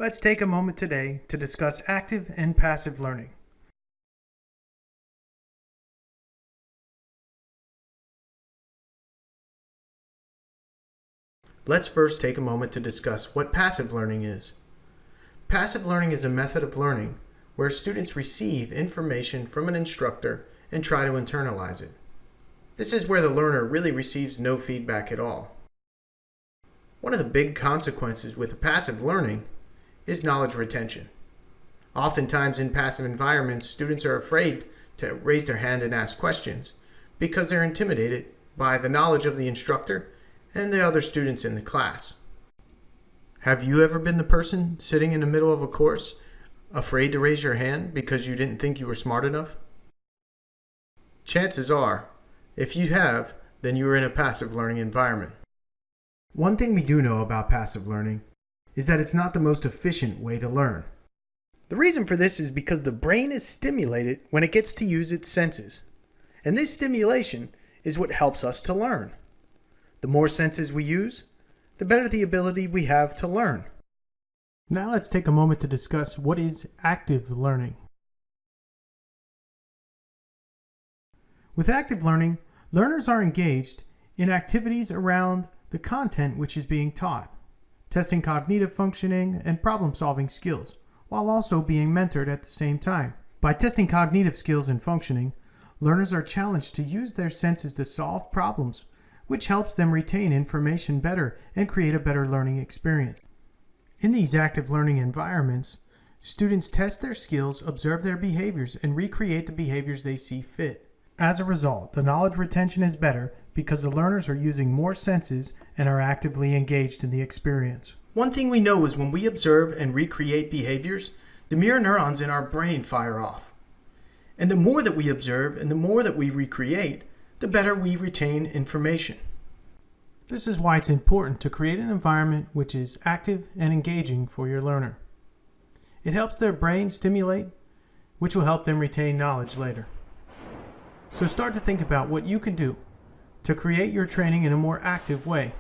Let's take a moment today to discuss active and passive learning. Let's first take a moment to discuss what passive learning is. Passive learning is a method of learning where students receive information from an instructor and try to internalize it. This is where the learner really receives no feedback at all. One of the big consequences with passive learning is knowledge retention. Oftentimes in passive environments, students are afraid to raise their hand and ask questions because they're intimidated by the knowledge of the instructor and the other students in the class. Have you ever been the person sitting in the middle of a course afraid to raise your hand because you didn't think you were smart enough? Chances are, if you have, then you are in a passive learning environment. One thing we do know about passive learning is that it's not the most efficient way to learn. The reason for this is because the brain is stimulated when it gets to use its senses. And this stimulation is what helps us to learn. The more senses we use, the better the ability we have to learn. Now let's take a moment to discuss what is active learning. With active learning, learners are engaged in activities around the content which is being taught, testing cognitive functioning and problem-solving skills, while also being mentored at the same time. By testing cognitive skills and functioning, learners are challenged to use their senses to solve problems, which helps them retain information better and create a better learning experience. In these active learning environments, students test their skills, observe their behaviors, and recreate the behaviors they see fit. As a result, the knowledge retention is better because the learners are using more senses and are actively engaged in the experience. One thing we know is when we observe and recreate behaviors, the mirror neurons in our brain fire off. And the more that we observe and the more that we recreate, the better we retain information. This is why it's important to create an environment which is active and engaging for your learner. It helps their brain stimulate, which will help them retain knowledge later. So start to think about what you can do to create your training in a more active way.